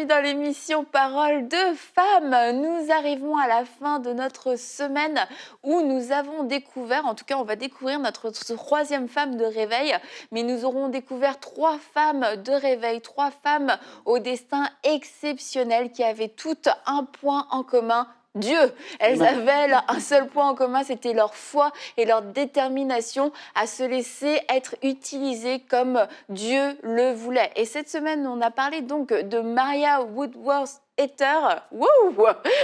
dans l'émission Parole de femmes. Nous arrivons à la fin de notre semaine où nous avons découvert, en tout cas on va découvrir notre troisième femme de réveil, mais nous aurons découvert 3 femmes de réveil, 3 femmes au destin exceptionnel qui avaient toutes un point en commun. Dieu. Elles avaient un seul point en commun, c'était leur foi et leur détermination à se laisser être utilisées comme Dieu le voulait. Et cette semaine, on a parlé donc de Maria Woodworth Etter. Wouh,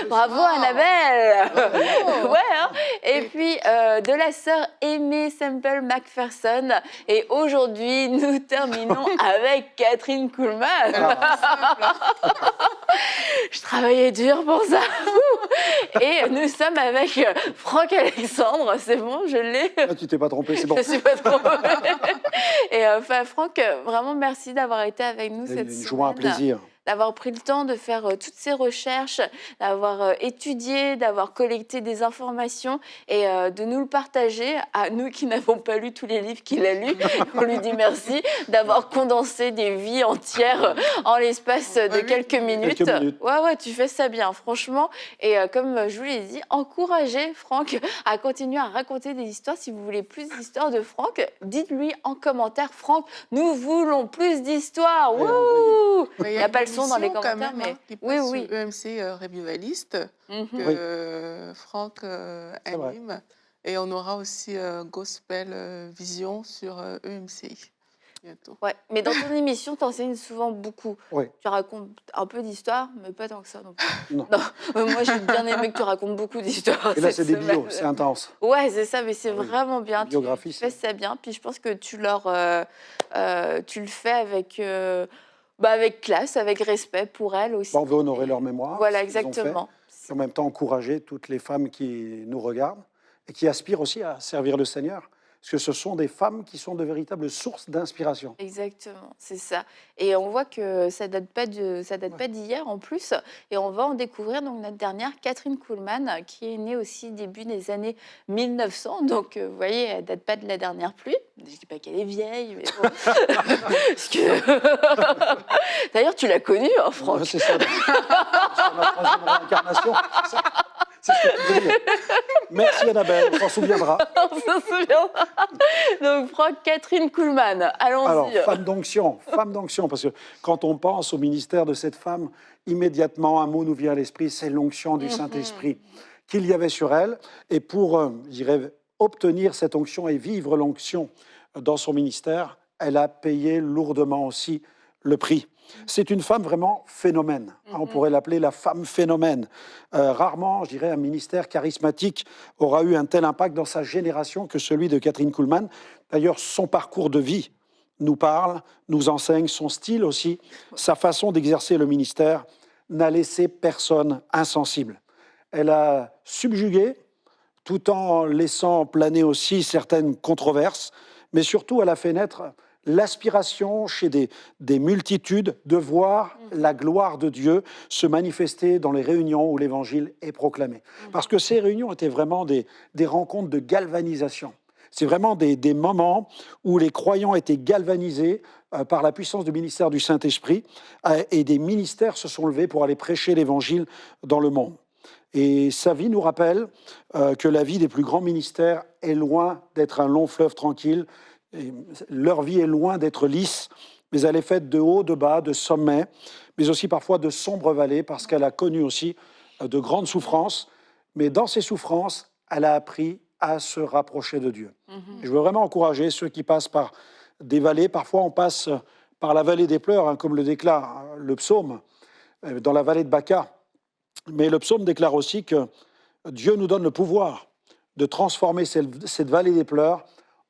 bravo Annabelle. Ouais, hein. Et puis de la sœur Aimée Semple McPherson. Et aujourd'hui, nous terminons avec Catherine Kuhlman. Je travaillais dur pour ça. Et nous sommes avec Franck Alexandre. C'est bon, je l'ai. Ah, tu t'es pas trompé, c'est bon. Je ne suis pas trompée. Et Franck, vraiment merci d'avoir été avec nous cette semaine. Joie, un plaisir. D'avoir pris le temps de faire toutes ces recherches, d'avoir étudié, d'avoir collecté des informations et de nous le partager à nous qui n'avons pas lu tous les livres qu'il a lus. On lui dit merci d'avoir condensé des vies entières en l'espace de quelques minutes. Ouais, tu fais ça bien, franchement. Et comme je vous l'ai dit, encouragez Franck à continuer à raconter des histoires. Si vous voulez plus d'histoires de Franck, dites-lui en commentaire, Franck, nous voulons plus d'histoires. Il n'y a pas le son dans les commentaires, mais oui. EMC Revivaliste que Franck anime. Et on aura aussi Gospel Vision sur EMC bientôt. Ouais, mais dans ton émission, tu enseignes souvent beaucoup. Oui. Tu racontes un peu d'histoires, mais pas tant que ça non plus. Non. Moi, j'ai bien aimé que tu racontes beaucoup d'histoires. Et là, c'est des bios, c'est intense. Ouais, c'est ça, mais c'est vraiment bien. Biographie, tu fais ça bien, puis je pense que tu le fais avec... avec classe, avec respect pour elles aussi. On veut honorer leur mémoire. Voilà, exactement. Et en même temps, encourager toutes les femmes qui nous regardent et qui aspirent aussi à servir le Seigneur. Parce que ce sont des femmes qui sont de véritables sources d'inspiration. Exactement, c'est ça. Et on voit que ça date pas d'hier en plus. Et on va en découvrir donc notre dernière, Catherine Kuhlman, qui est née aussi début des années 1900. Donc, vous voyez, elle date pas de la dernière pluie. Je dis pas qu'elle est vieille, mais bon. Parce que... D'ailleurs, tu l'as connue, hein, Franck. Ouais, c'est ça. C'est ma troisième réincarnation. C'est ce que tu veux dire. Merci Annabelle, on s'en souviendra. On s'en souviendra. Donc, Franck, Catherine Kuhlman, allons-y. Alors, femme d'onction, parce que quand on pense au ministère de cette femme, immédiatement, un mot nous vient à l'esprit, c'est l'onction du Saint-Esprit qu'il y avait sur elle. Et pour, je dirais, obtenir cette onction et vivre l'onction dans son ministère, elle a payé lourdement aussi le prix. C'est une femme vraiment phénomène. On pourrait l'appeler la femme phénomène. Rarement, je dirais, un ministère charismatique aura eu un tel impact dans sa génération que celui de Catherine Kuhlman. D'ailleurs, son parcours de vie nous parle, nous enseigne, son style aussi, sa façon d'exercer le ministère n'a laissé personne insensible. Elle a subjugué, tout en laissant planer aussi certaines controverses, mais surtout, elle a fait naître l'aspiration chez des multitudes de voir la gloire de Dieu se manifester dans les réunions où l'Évangile est proclamé. Parce que ces réunions étaient vraiment des rencontres de galvanisation. C'est vraiment des moments où les croyants étaient galvanisés par la puissance du ministère du Saint-Esprit et des ministères se sont levés pour aller prêcher l'Évangile dans le monde. Et sa vie nous rappelle que la vie des plus grands ministères est loin d'être un long fleuve tranquille. Et leur vie est loin d'être lisse, mais elle est faite de haut, de bas, de sommets, mais aussi parfois de sombres vallées, parce qu'elle a connu aussi de grandes souffrances. Mais dans ces souffrances, elle a appris à se rapprocher de Dieu. Et je veux vraiment encourager ceux qui passent par des vallées. Parfois, on passe par la vallée des pleurs, comme le déclare le psaume, dans la vallée de Baca. Mais le psaume déclare aussi que Dieu nous donne le pouvoir de transformer cette vallée des pleurs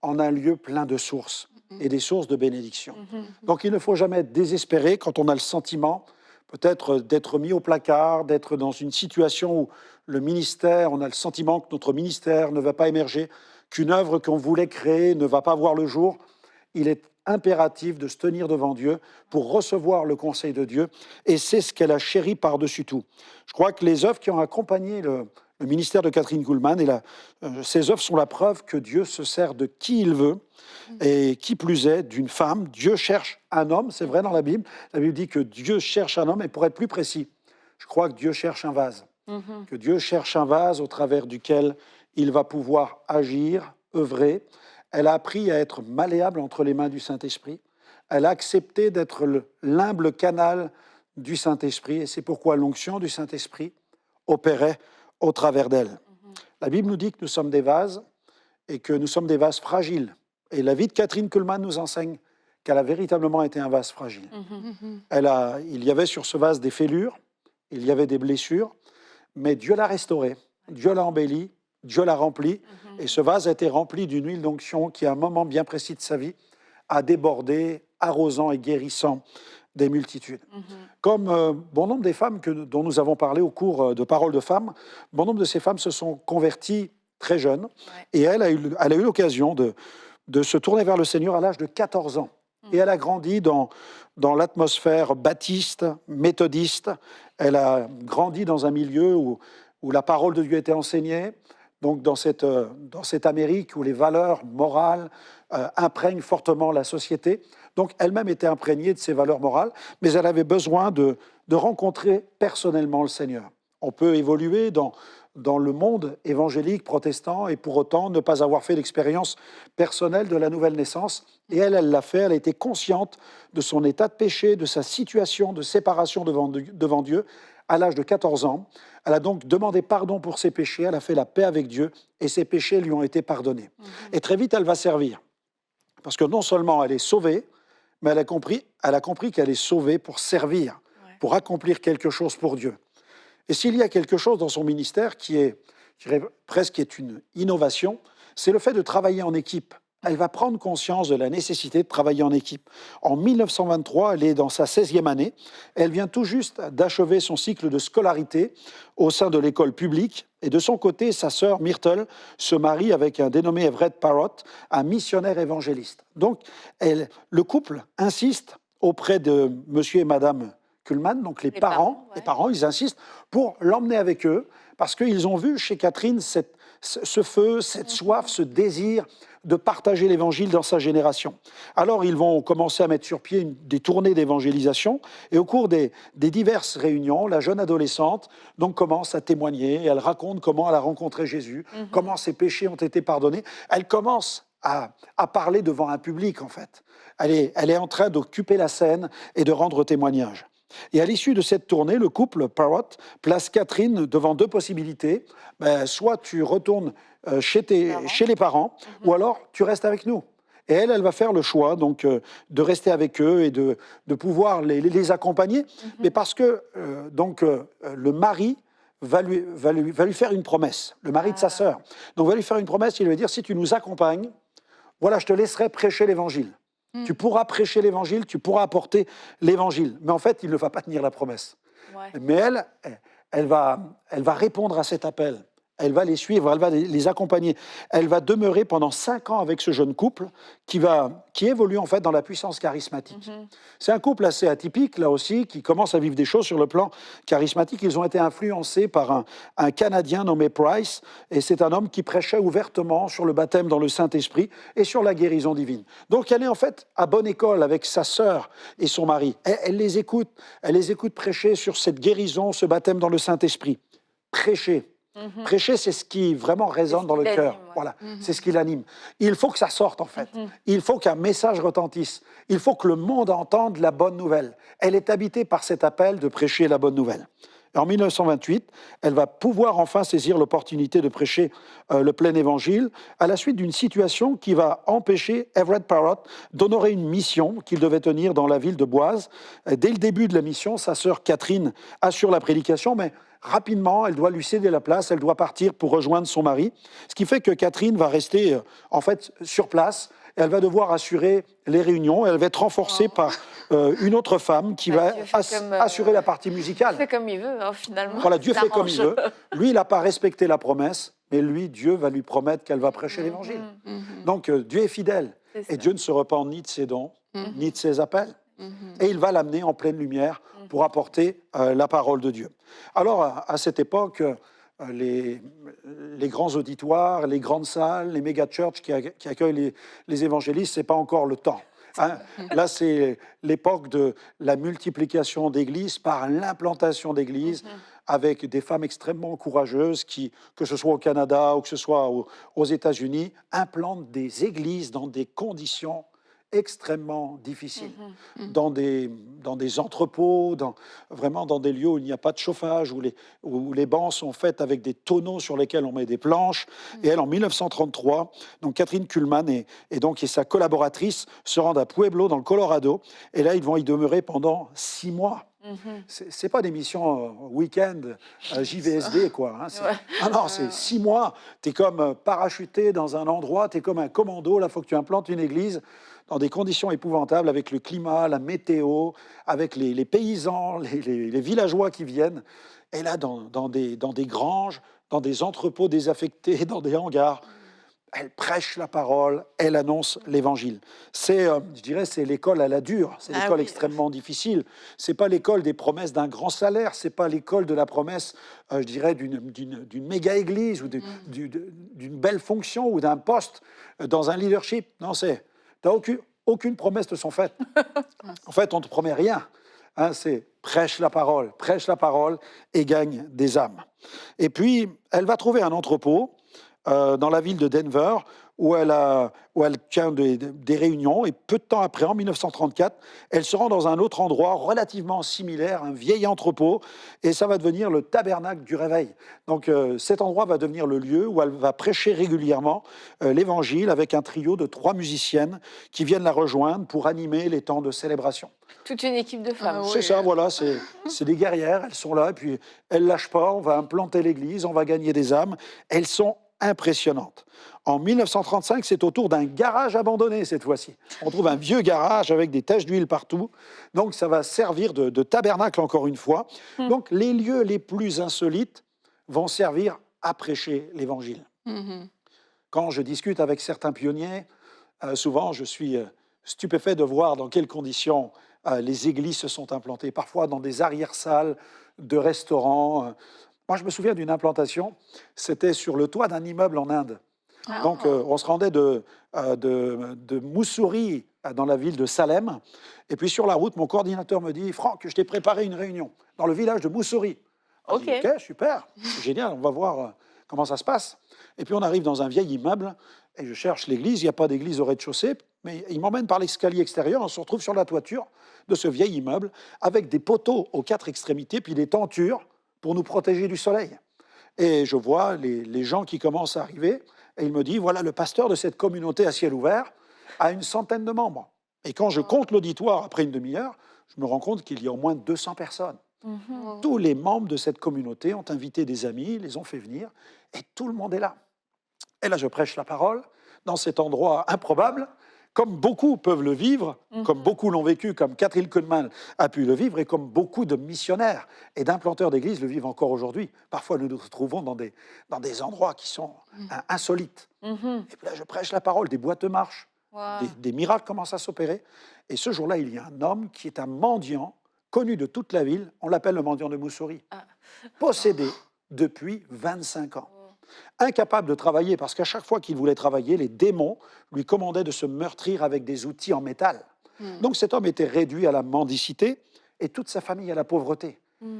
en un lieu plein de sources et des sources de bénédiction. Donc il ne faut jamais être désespéré quand on a le sentiment peut-être d'être mis au placard, d'être dans une situation où le ministère, on a le sentiment que notre ministère ne va pas émerger, qu'une œuvre qu'on voulait créer ne va pas voir le jour. Il est impératif de se tenir devant Dieu pour recevoir le conseil de Dieu, et c'est ce qu'elle a chéri par-dessus tout. Je crois que les œuvres qui ont accompagné le le ministère de Kathryn Kuhlman. Et ses œuvres sont la preuve que Dieu se sert de qui il veut, et qui plus est, d'une femme. Dieu cherche un homme, c'est vrai dans la Bible. La Bible dit que Dieu cherche un homme, et pour être plus précis, je crois que Dieu cherche un vase. Que Dieu cherche un vase au travers duquel il va pouvoir agir, œuvrer. Elle a appris à être malléable entre les mains du Saint-Esprit. Elle a accepté d'être l'humble canal du Saint-Esprit, et c'est pourquoi l'onction du Saint-Esprit opérait au travers d'elle. La Bible nous dit que nous sommes des vases, et que nous sommes des vases fragiles. Et la vie de Kathryn Kuhlman nous enseigne qu'elle a véritablement été un vase fragile. Il y avait sur ce vase des fêlures, il y avait des blessures, mais Dieu l'a restauré, Dieu l'a embelli, Dieu l'a rempli, et ce vase a été rempli d'une huile d'onction qui, à un moment bien précis de sa vie, a débordé, arrosant et guérissant des multitudes. Comme bon nombre des femmes dont nous avons parlé au cours de Paroles de femmes, bon nombre de ces femmes se sont converties très jeunes, et elle a eu l'occasion de se tourner vers le Seigneur à l'âge de 14 ans. Et elle a grandi dans l'atmosphère baptiste, méthodiste. Elle a grandi dans un milieu où la parole de Dieu était enseignée, donc dans cette Amérique où les valeurs morales imprègnent fortement la société. Donc elle-même était imprégnée de ces valeurs morales, mais elle avait besoin de rencontrer personnellement le Seigneur. On peut évoluer dans le monde évangélique protestant et pour autant ne pas avoir fait l'expérience personnelle de la nouvelle naissance. Et elle l'a fait, elle a été consciente de son état de péché, de sa situation de séparation devant Dieu à l'âge de 14 ans. Elle a donc demandé pardon pour ses péchés, elle a fait la paix avec Dieu et ses péchés lui ont été pardonnés. Et très vite, elle va servir. Parce que non seulement elle est sauvée, mais elle a compris qu'elle est sauvée pour servir, pour accomplir quelque chose pour Dieu. Et s'il y a quelque chose dans son ministère qui est, je dirais, presque une innovation, c'est le fait de travailler en équipe. Elle va prendre conscience de la nécessité de travailler en équipe. En 1923, elle est dans sa 16e année. Elle vient tout juste d'achever son cycle de scolarité au sein de l'école publique. Et de son côté, sa sœur Myrtle se marie avec un dénommé Everett Parrott, un missionnaire évangéliste. Donc, le couple insiste auprès de monsieur et madame Kuhlman, donc les parents, ils insistent pour l'emmener avec eux, parce qu'ils ont vu chez Kathryn ce feu, cette soif, ce désir de partager l'évangile dans sa génération. Alors ils vont commencer à mettre sur pied des tournées d'évangélisation, et au cours des diverses réunions, la jeune adolescente donc commence à témoigner, et elle raconte comment elle a rencontré Jésus, comment ses péchés ont été pardonnés. Elle commence à parler devant un public, en fait. Elle est en train d'occuper la scène et de rendre témoignage. Et à l'issue de cette tournée, le couple Parrott place Kathryn devant deux possibilités. Soit tu retournes chez les parents, ou alors tu restes avec nous. Et elle va faire le choix donc, de rester avec eux et de pouvoir les accompagner. Mais parce que le mari va lui faire une promesse, le mari de sa sœur. Donc va lui faire une promesse, il va lui dire, si tu nous accompagnes, voilà, je te laisserai prêcher l'évangile. Tu pourras prêcher l'évangile, tu pourras apporter l'évangile. Mais en fait, il ne va pas tenir la promesse. Mais elle va répondre à cet appel. Elle va les suivre, elle va les accompagner. Elle va demeurer pendant 5 ans avec ce jeune couple qui évolue en fait dans la puissance charismatique. C'est un couple assez atypique, là aussi, qui commence à vivre des choses sur le plan charismatique. Ils ont été influencés par un Canadien nommé Price, et c'est un homme qui prêchait ouvertement sur le baptême dans le Saint-Esprit et sur la guérison divine. Donc elle est en fait à bonne école avec sa sœur et son mari. Elle les écoute prêcher sur cette guérison, ce baptême dans le Saint-Esprit. Prêcher. Prêcher, c'est ce qui vraiment résonne dans le cœur. Voilà, c'est ce qui l'anime. Il faut que ça sorte, en fait. Il faut qu'un message retentisse. Il faut que le monde entende la bonne nouvelle. Elle est habitée par cet appel de prêcher la bonne nouvelle. Et en 1928, elle va pouvoir enfin saisir l'opportunité de prêcher le plein évangile à la suite d'une situation qui va empêcher Everett Parrott d'honorer une mission qu'il devait tenir dans la ville de Boise. Dès le début de la mission, sa sœur Kathryn assure la prédication, mais rapidement, elle doit lui céder la place, elle doit partir pour rejoindre son mari, ce qui fait que Kathryn va rester en fait sur place. Elle va devoir assurer les réunions, elle va être renforcée par une autre femme qui va assurer la partie musicale. Dieu fait comme il veut, hein, finalement. Voilà, Dieu fait comme il veut. Lui, il n'a pas respecté la promesse, mais lui, Dieu va lui promettre qu'elle va prêcher l'évangile. Donc, Dieu est fidèle. Et Dieu ne se repent ni de ses dons, ni de ses appels. Et il va l'amener en pleine lumière pour apporter la parole de Dieu. Alors, à cette époque, les grands auditoires, les grandes salles, les méga-churches qui accueillent les évangélistes, ce n'est pas encore le temps. Hein. Là, c'est l'époque de la multiplication d'églises par l'implantation d'églises avec des femmes extrêmement courageuses qui, que ce soit au Canada ou que ce soit aux États-Unis, implantent des églises dans des conditions extrêmement difficiles, dans des entrepôts, vraiment dans des lieux où il n'y a pas de chauffage, où les bancs sont faits avec des tonneaux sur lesquels on met des planches. Et elle, en 1933, donc Catherine Kuhlman et sa collaboratrice se rendent à Pueblo, dans le Colorado, et là, ils vont y demeurer pendant 6 mois. C'est pas des missions week-end, JVSD, quoi. Hein, ah non, c'est 6 mois. Tu es comme parachuté dans un endroit, tu es comme un commando. Là, il faut que tu implantes une église dans des conditions épouvantables, avec le climat, la météo, avec les paysans, les villageois qui viennent. Et là, dans des granges, dans des entrepôts désaffectés, dans des hangars, elle prêche la parole, elle annonce l'évangile. C'est, je dirais, c'est l'école à la dure, c'est l'école extrêmement difficile. C'est pas l'école des promesses d'un grand salaire, c'est pas l'école de la promesse, je dirais, d'une méga église ou d'une belle fonction ou d'un poste dans un leadership. Non, t'as aucune promesse de son fait. En fait, on ne te promet rien. Hein, c'est prêche la parole et gagne des âmes. Et puis, elle va trouver un entrepôt dans la ville de Denver, où elle tient des réunions, et peu de temps après, en 1934, elle se rend dans un autre endroit relativement similaire, un vieil entrepôt, et ça va devenir le tabernacle du réveil. Donc cet endroit va devenir le lieu où elle va prêcher régulièrement l'évangile avec un trio de 3 musiciennes qui viennent la rejoindre pour animer les temps de célébration. Toute une équipe de femmes. C'est ça, voilà, c'est des guerrières, elles sont là, et puis elles ne lâchent pas, on va implanter l'église, on va gagner des âmes. Elles sont impressionnante. En 1935, c'est au tour d'un garage abandonné cette fois-ci. On trouve un vieux garage avec des taches d'huile partout. Donc ça va servir de tabernacle encore une fois. Donc les lieux les plus insolites vont servir à prêcher l'évangile. Quand je discute avec certains pionniers, souvent je suis stupéfait de voir dans quelles conditions les églises se sont implantées. Parfois dans des arrière-salles de restaurants. Moi, je me souviens d'une implantation, c'était sur le toit d'un immeuble en Inde. Donc, on se rendait de Mussoorie dans la ville de Salem. Et puis, sur la route, mon coordinateur me dit « Franck, je t'ai préparé une réunion dans le village de Mussoorie. » Ok, super, c'est génial, on va voir comment ça se passe. Et puis, on arrive dans un vieil immeuble et je cherche l'église. Il n'y a pas d'église au rez-de-chaussée, mais il m'emmène par l'escalier extérieur. On se retrouve sur la toiture de ce vieil immeuble avec des poteaux aux 4 extrémités, puis des tentures pour nous protéger du soleil. Et je vois les gens qui commencent à arriver, et il me dit, voilà, le pasteur de cette communauté à ciel ouvert a une centaine de membres. Et quand je compte l'auditoire après une demi-heure, je me rends compte qu'il y a au moins 200 personnes. Tous les membres de cette communauté ont invité des amis, les ont fait venir, et tout le monde est là. Et là, je prêche la parole dans cet endroit improbable, comme beaucoup peuvent le vivre, comme beaucoup l'ont vécu, comme Catherine Kuhlman a pu le vivre, et comme beaucoup de missionnaires et d'implanteurs d'églises le vivent encore aujourd'hui. Parfois, nous nous retrouvons dans des endroits qui sont insolites. Et puis là, je prêche la parole, des boîtes marchent, des miracles commencent à s'opérer. Et ce jour-là, il y a un homme qui est un mendiant, connu de toute la ville, on l'appelle le mendiant de Mussoorie, possédé depuis 25 ans. Incapable de travailler, parce qu'à chaque fois qu'il voulait travailler, les démons lui commandaient de se meurtrir avec des outils en métal. Donc cet homme était réduit à la mendicité et toute sa famille à la pauvreté.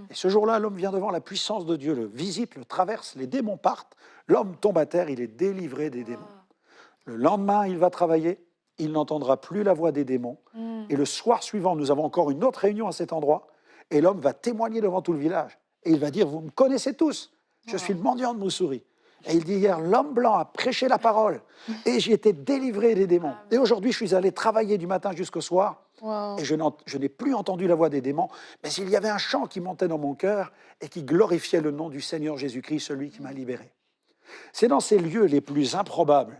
Et ce jour-là, l'homme vient devant la puissance de Dieu, le visite, le traverse, les démons partent, l'homme tombe à terre, il est délivré des démons. Le lendemain, il va travailler, il n'entendra plus la voix des démons. Et le soir suivant, nous avons encore une autre réunion à cet endroit, et l'homme va témoigner devant tout le village. Et il va dire, vous me connaissez tous, je suis le mendiant de Mussoorie. Et il dit hier, l'homme blanc a prêché la parole et j'ai été délivré des démons. Et aujourd'hui, je suis allé travailler du matin jusqu'au soir et je n'ai plus entendu la voix des démons, mais il y avait un chant qui montait dans mon cœur et qui glorifiait le nom du Seigneur Jésus-Christ, celui qui m'a libéré. C'est dans ces lieux les plus improbables,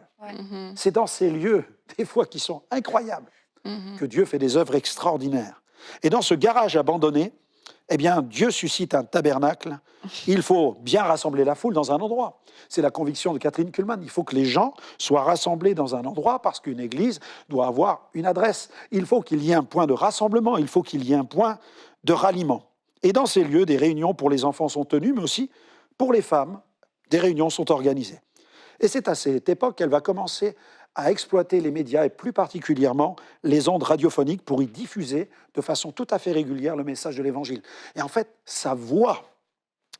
c'est dans ces lieux, des fois qui sont incroyables, que Dieu fait des œuvres extraordinaires. Et dans ce garage abandonné, eh bien, Dieu suscite un tabernacle. Il faut bien rassembler la foule dans un endroit. C'est la conviction de Catherine Kuhlman. Il faut que les gens soient rassemblés dans un endroit parce qu'une église doit avoir une adresse. Il faut qu'il y ait un point de rassemblement, il faut qu'il y ait un point de ralliement. Et dans ces lieux, des réunions pour les enfants sont tenues, mais aussi pour les femmes, des réunions sont organisées. Et c'est à cette époque qu'elle va commencer à exploiter les médias et plus particulièrement les ondes radiophoniques pour y diffuser de façon tout à fait régulière le message de l'Évangile. Et en fait, sa voix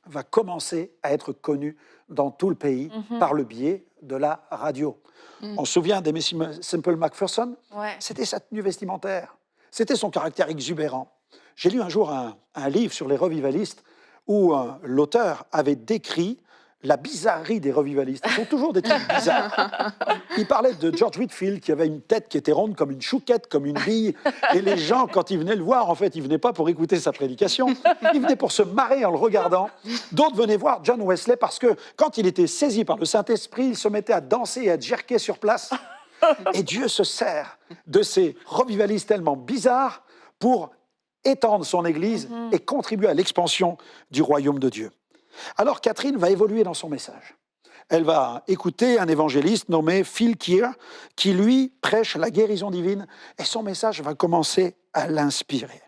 va commencer à être connue dans tout le pays par le biais de la radio. On se souvient d'Aimee Semple McPherson. C'était sa tenue vestimentaire, c'était son caractère exubérant. J'ai lu un jour un livre sur les revivalistes où l'auteur avait décrit la bizarrerie des revivalistes. Ils ont toujours des trucs bizarres. Il parlait de George Whitefield qui avait une tête qui était ronde comme une chouquette, comme une bille. Et les gens, quand ils venaient le voir, en fait, ils ne venaient pas pour écouter sa prédication. Ils venaient pour se marrer en le regardant. D'autres venaient voir John Wesley parce que quand il était saisi par le Saint-Esprit, il se mettait à danser et à jerker sur place. Et Dieu se sert de ces revivalistes tellement bizarres pour étendre son Église et contribuer à l'expansion du royaume de Dieu. Alors Catherine va évoluer dans son message. Elle va écouter un évangéliste nommé Phil Keir qui, lui, prêche la guérison divine et son message va commencer à l'inspirer.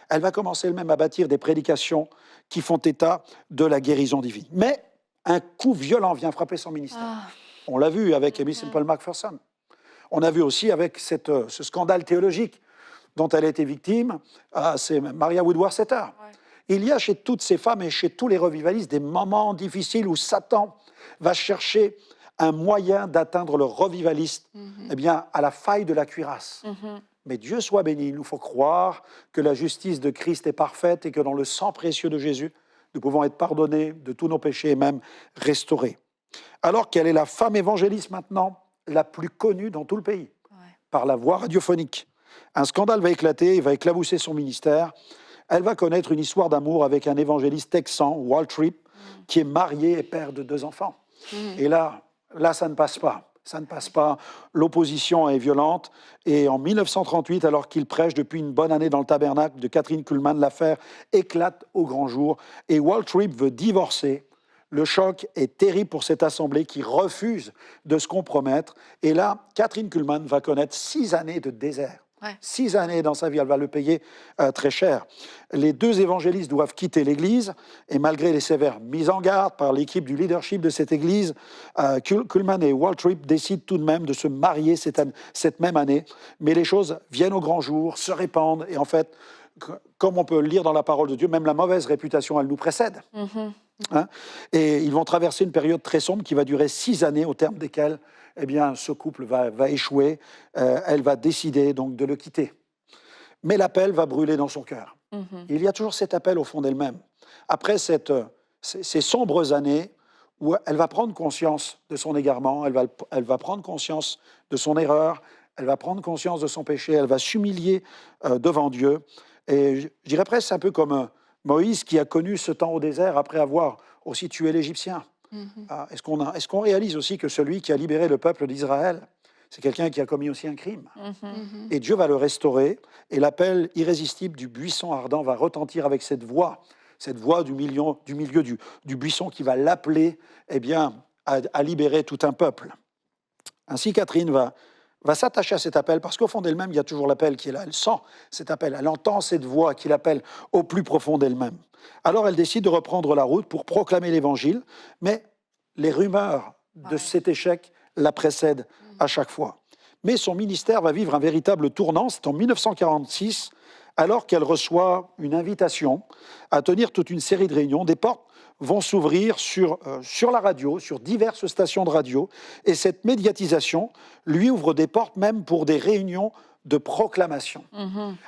Elle va commencer elle-même à bâtir des prédications qui font état de la guérison divine. Mais un coup violent vient frapper son ministère. On l'a vu avec Aimee Semple McPherson. On a vu aussi avec ce scandale théologique dont elle a été victime, c'est Maria Woodworth-Setter. Il y a chez toutes ces femmes et chez tous les revivalistes des moments difficiles où Satan va chercher un moyen d'atteindre le revivaliste eh bien, à la faille de la cuirasse. Mais Dieu soit béni, il nous faut croire que la justice de Christ est parfaite et que dans le sang précieux de Jésus, nous pouvons être pardonnés de tous nos péchés et même restaurés. Alors qu'elle est la femme évangéliste maintenant la plus connue dans tout le pays, par la voix radiophonique. Un scandale va éclater, il va éclabousser son ministère. Elle va connaître une histoire d'amour avec un évangéliste texan, Walt Tripp, qui est marié et père de 2 enfants. Et là, ça ne passe pas. Ça ne passe pas. L'opposition est violente. Et en 1938, alors qu'il prêche depuis une bonne année dans le tabernacle de Kathryn Kuhlman, l'affaire éclate au grand jour. Et Walt Tripp veut divorcer. Le choc est terrible pour cette assemblée qui refuse de se compromettre. Et là, Kathryn Kuhlman va connaître 6 années de désert. 6 années dans sa vie, elle va le payer très cher. Les 2 évangélistes doivent quitter l'Église et malgré les sévères mises en garde par l'équipe du leadership de cette Église, Kuhlman et Walt Tripp décident tout de même de se marier cette même année. Mais les choses viennent au grand jour, se répandent et en fait, comme on peut le lire dans la parole de Dieu, même la mauvaise réputation, elle nous précède. Et ils vont traverser une période très sombre qui va durer 6 années au terme desquelles eh bien, ce couple va échouer. Elle va décider donc de le quitter. Mais l'appel va brûler dans son cœur. Il y a toujours cet appel au fond d'elle-même. Après ces sombres années où elle va prendre conscience de son égarement, elle va prendre conscience de son erreur, elle va prendre conscience de son péché, elle va s'humilier devant Dieu. Et je dirais presque c'est un peu comme Moïse qui a connu ce temps au désert après avoir aussi tué l'Égyptien. Est-ce qu'on réalise aussi que celui qui a libéré le peuple d'Israël, c'est quelqu'un qui a commis aussi un crime Et Dieu va le restaurer, et l'appel irrésistible du buisson ardent va retentir avec cette voix du milieu du buisson qui va l'appeler eh bien, à libérer tout un peuple. Ainsi, Catherine va s'attacher à cet appel, parce qu'au fond d'elle-même, il y a toujours l'appel qui est là. Elle sent cet appel, elle entend cette voix qui l'appelle au plus profond d'elle-même. Alors elle décide de reprendre la route pour proclamer l'Évangile, mais les rumeurs de cet échec la précèdent à chaque fois. Mais son ministère va vivre un véritable tournant, c'est en 1946, alors qu'elle reçoit une invitation à tenir toute une série de réunions. Des portes vont s'ouvrir sur la radio, sur diverses stations de radio, et cette médiatisation lui ouvre des portes même pour des réunions de proclamation.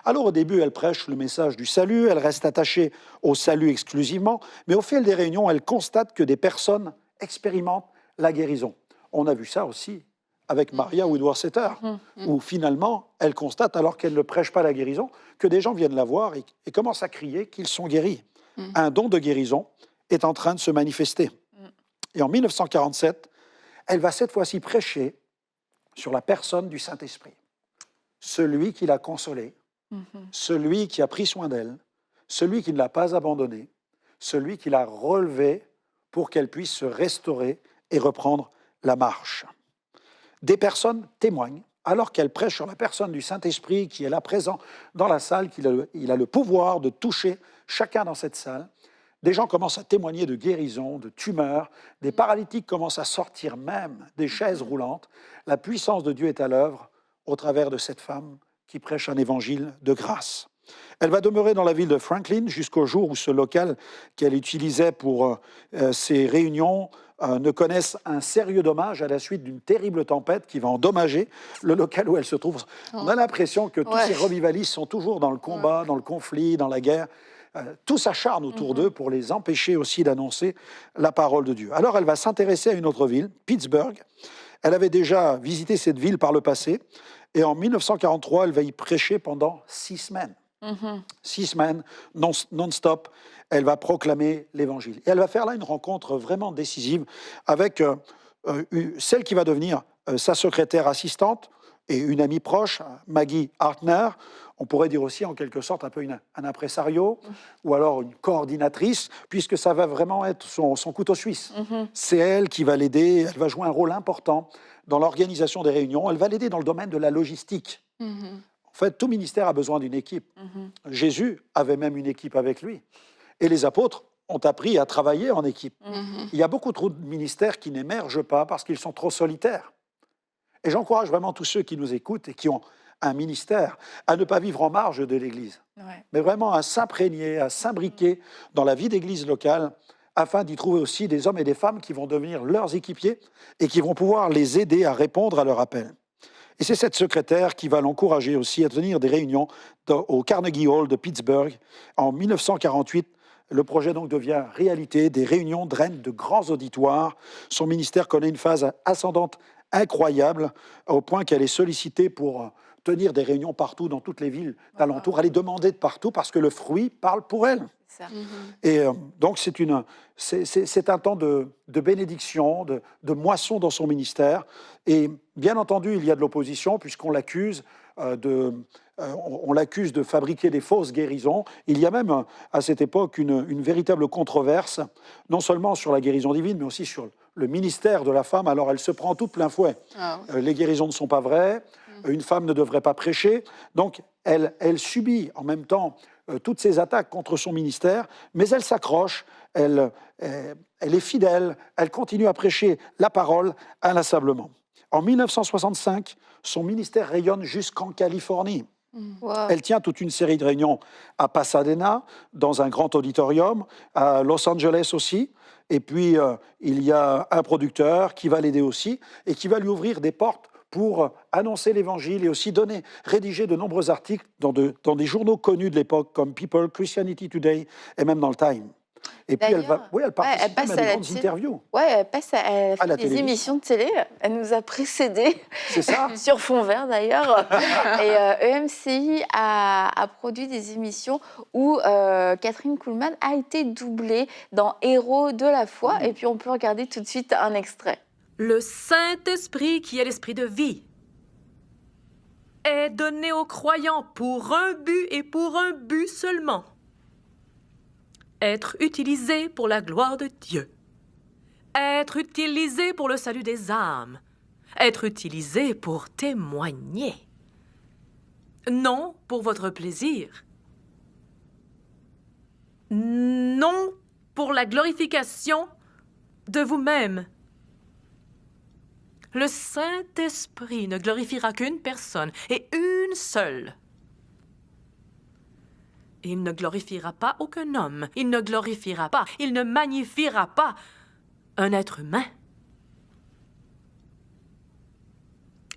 Alors au début, elle prêche le message du salut, elle reste attachée au salut exclusivement, mais au fil des réunions, elle constate que des personnes expérimentent la guérison. On a vu ça aussi avec Maria Woodworth-Setter, où finalement, elle constate, alors qu'elle ne prêche pas la guérison, que des gens viennent la voir et commencent à crier qu'ils sont guéris. Un don de guérison est en train de se manifester. Et en 1947, elle va cette fois-ci prêcher sur la personne du Saint-Esprit. Celui qui l'a consolée, celui qui a pris soin d'elle, celui qui ne l'a pas abandonnée, celui qui l'a relevée pour qu'elle puisse se restaurer et reprendre la marche. Des personnes témoignent, alors qu'elle prêche sur la personne du Saint-Esprit qui est là présent dans la salle, qu'il a le pouvoir de toucher chacun dans cette salle. Des gens commencent à témoigner de guérisons, de tumeurs, des paralytiques commencent à sortir même des chaises roulantes. La puissance de Dieu est à l'œuvre au travers de cette femme qui prêche un évangile de grâce. Elle va demeurer dans la ville de Franklin jusqu'au jour où ce local qu'elle utilisait pour ses réunions ne connaisse un sérieux dommage à la suite d'une terrible tempête qui va endommager le local où elle se trouve. On a l'impression que tous ces revivalistes sont toujours dans le combat, dans le conflit, dans la guerre. Tout s'acharne autour d'eux pour les empêcher aussi d'annoncer la parole de Dieu. Alors elle va s'intéresser à une autre ville, Pittsburgh. Elle avait déjà visité cette ville par le passé et en 1943, elle va y prêcher pendant 6 semaines. 6 semaines, non-stop, elle va proclamer l'Évangile. Et elle va faire là une rencontre vraiment décisive avec celle qui va devenir sa secrétaire assistante et une amie proche, Maggie Hartner. On pourrait dire aussi en quelque sorte un peu un impresario ou alors une coordinatrice, puisque ça va vraiment être son couteau suisse. C'est elle qui va l'aider, elle va jouer un rôle important dans l'organisation des réunions, elle va l'aider dans le domaine de la logistique. En fait, tout ministère a besoin d'une équipe. Jésus avait même une équipe avec lui. Et les apôtres ont appris à travailler en équipe. Il y a beaucoup trop de ministères qui n'émergent pas parce qu'ils sont trop solitaires. Et j'encourage vraiment tous ceux qui nous écoutent et qui ont un ministère à ne pas vivre en marge de l'Église, mais vraiment à s'imprégner, à s'imbriquer dans la vie d'église locale afin d'y trouver aussi des hommes et des femmes qui vont devenir leurs équipiers et qui vont pouvoir les aider à répondre à leur appel. Et c'est cette secrétaire qui va l'encourager aussi à tenir des réunions au Carnegie Hall de Pittsburgh. En 1948, le projet donc devient réalité. Des réunions drainent de grands auditoires. Son ministère connaît une phase ascendante incroyable, au point qu'elle est sollicitée pour tenir des réunions partout dans toutes les villes d'alentour. Elle est demandée de partout parce que le fruit parle pour elle. Et donc c'est un temps de bénédiction, de moisson dans son ministère. Et bien entendu, il y a de l'opposition puisqu'on l'accuse on l'accuse de fabriquer des fausses guérisons. Il y a même à cette époque une véritable controverse, non seulement sur la guérison divine, mais aussi sur le ministère de la femme. Alors elle se prend tout plein fouet. Les guérisons ne sont pas vraies, une femme ne devrait pas prêcher. Donc elle subit en même temps toutes ces attaques contre son ministère, mais elle s'accroche, elle est fidèle, elle continue à prêcher la parole inlassablement. En 1965, son ministère rayonne jusqu'en Californie. Elle tient toute une série de réunions à Pasadena, dans un grand auditorium, à Los Angeles aussi. Et puis, il y a un producteur qui va l'aider aussi et qui va lui ouvrir des portes pour annoncer l'Évangile et aussi rédiger de nombreux articles dans des journaux connus de l'époque comme People, Christianity Today et même dans le Time. Et puis elle participe à des grandes interviews. Elle fait des émissions de télé. Elle nous a précédés. C'est ça. Sur fond vert d'ailleurs. Et EMCI a produit des émissions où Catherine Kuhlman a été doublée dans Héros de la foi. Et puis on peut regarder tout de suite un extrait. Le Saint-Esprit, qui est l'esprit de vie, est donné aux croyants pour un but et pour un but seulement. Être utilisé pour la gloire de Dieu. Être utilisé pour le salut des âmes. Être utilisé pour témoigner. Non pour votre plaisir. Non pour la glorification de vous-même. Le Saint-Esprit ne glorifiera qu'une personne, et une seule. Il ne glorifiera pas aucun homme, il ne glorifiera pas, il ne magnifiera pas un être humain.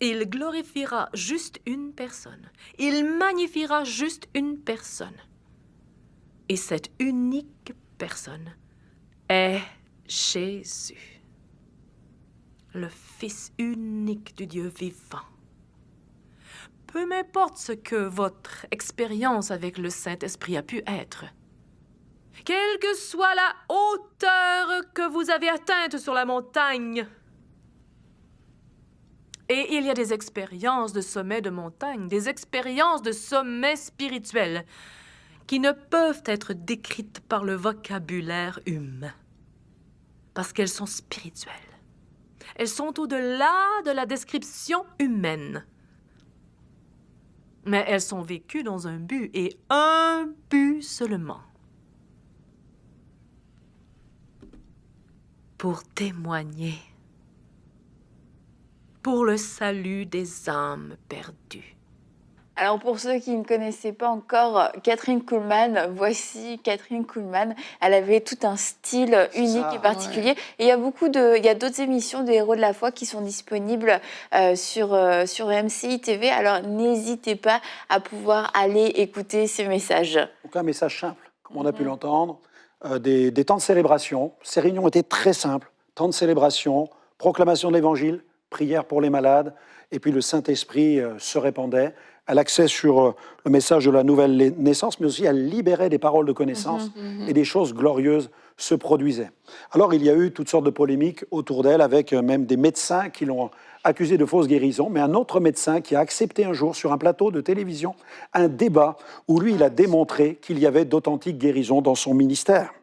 Il glorifiera juste une personne, il magnifiera juste une personne. Et cette unique personne est Jésus, le Fils unique du Dieu vivant. Peu m'importe ce que votre expérience avec le Saint-Esprit a pu être. Quelle que soit la hauteur que vous avez atteinte sur la montagne. Et il y a des expériences de sommet de montagne, des expériences de sommet spirituel qui ne peuvent être décrites par le vocabulaire humain. Parce qu'elles sont spirituelles. Elles sont au-delà de la description humaine. Mais elles sont vécues dans un but, et un but seulement. pour témoigner, pour le salut des âmes perdues. Alors pour ceux qui ne connaissaient pas encore Catherine Kuhlman, voici Catherine Kuhlman. Elle avait tout un style unique et particulier. Ouais. Et il y a d'autres émissions de Héros de la foi qui sont disponibles sur MCI TV. Alors n'hésitez pas à pouvoir aller écouter ces messages. Donc un message simple, comme on a pu l'entendre, des temps de célébration. Ces réunions étaient très simples. Temps de célébration, proclamation de l'Évangile, prière pour les malades, et puis le Saint-Esprit se répandait. Elle axait sur le message de la nouvelle naissance, mais aussi elle libérait des paroles de connaissance et des choses glorieuses se produisaient. Alors il y a eu toutes sortes de polémiques autour d'elle, avec même des médecins qui l'ont accusée de fausse guérison, mais un autre médecin qui a accepté un jour sur un plateau de télévision un débat où lui, il a démontré qu'il y avait d'authentiques guérisons dans son ministère.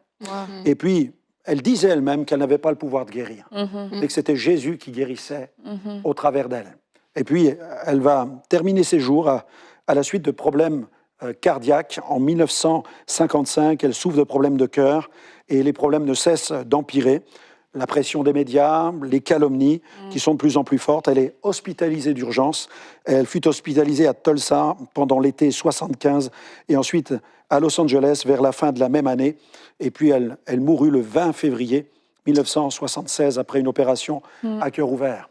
Et puis, elle disait elle-même qu'elle n'avait pas le pouvoir de guérir, et que c'était Jésus qui guérissait au travers d'elle. Et puis, elle va terminer ses jours à la suite de problèmes cardiaques. En 1955, elle souffre de problèmes de cœur et les problèmes ne cessent d'empirer. La pression des médias, les calomnies qui sont de plus en plus fortes. Elle est hospitalisée d'urgence. Elle fut hospitalisée à Tulsa pendant l'été 75 et ensuite à Los Angeles vers la fin de la même année. Et puis, elle mourut le 20 février 1976 après une opération à cœur ouvert.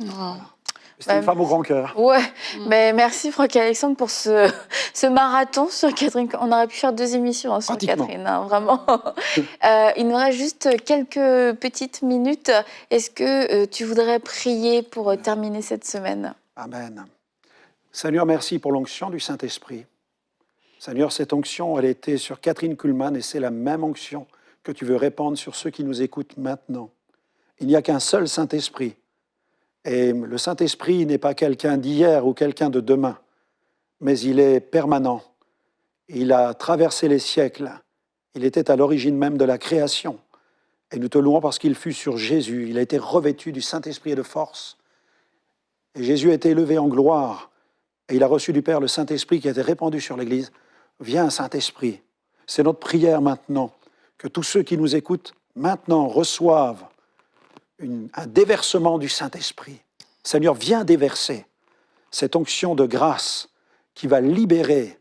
Voilà. C'était une femme au grand cœur. Ouais, mais merci Franck et Alexandre pour ce marathon sur Catherine. On aurait pu faire 2 émissions sur Catherine, vraiment. Il nous reste juste quelques petites minutes. Est-ce que tu voudrais prier pour terminer cette semaine? Amen. Seigneur, merci pour l'onction du Saint-Esprit. Seigneur, cette onction, elle était sur Catherine Kuhlman et c'est la même onction que tu veux répandre sur ceux qui nous écoutent maintenant. Il n'y a qu'un seul Saint-Esprit. Et le Saint-Esprit n'est pas quelqu'un d'hier ou quelqu'un de demain, mais il est permanent. Il a traversé les siècles. Il était à l'origine même de la création. Et nous te louons parce qu'il fut sur Jésus. Il a été revêtu du Saint-Esprit et de force. Et Jésus a été élevé en gloire. Et il a reçu du Père le Saint-Esprit qui a été répandu sur l'Église. Viens, Saint-Esprit. C'est notre prière maintenant, que tous ceux qui nous écoutent maintenant reçoivent un déversement du Saint-Esprit. Seigneur, viens déverser cette onction de grâce qui va libérer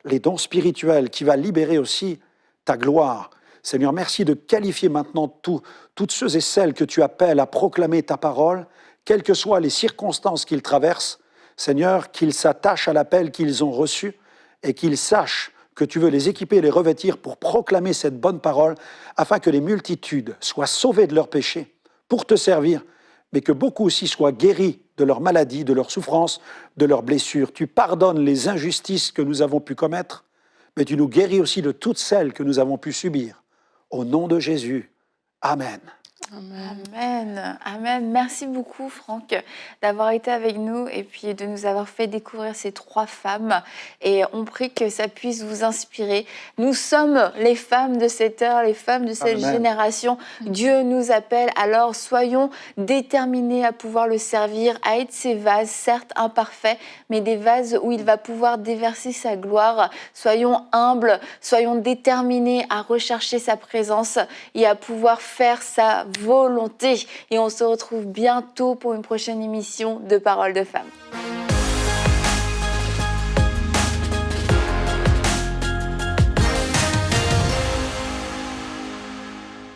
les dons spirituels, qui va libérer aussi ta gloire. Seigneur, merci de qualifier maintenant toutes ceux et celles que tu appelles à proclamer ta parole, quelles que soient les circonstances qu'ils traversent. Seigneur, qu'ils s'attachent à l'appel qu'ils ont reçu et qu'ils sachent que tu veux les équiper et les revêtir pour proclamer cette bonne parole afin que les multitudes soient sauvées de leurs péchés pour te servir, mais que beaucoup aussi soient guéris de leurs maladies, de leurs souffrances, de leurs blessures. Tu pardonnes les injustices que nous avons pu commettre, mais tu nous guéris aussi de toutes celles que nous avons pu subir. Au nom de Jésus, Amen. Amen. Amen. Amen. Merci beaucoup, Franck, d'avoir été avec nous et puis de nous avoir fait découvrir ces 3 femmes. Et on prie que ça puisse vous inspirer. Nous sommes les femmes de cette heure, les femmes de cette génération. Dieu nous appelle, alors soyons déterminés à pouvoir le servir, à être ces vases, certes imparfaits, mais des vases où il va pouvoir déverser sa gloire. Soyons humbles, soyons déterminés à rechercher sa présence et à pouvoir faire sa volonté. Et on se retrouve bientôt pour une prochaine émission de Paroles de Femmes.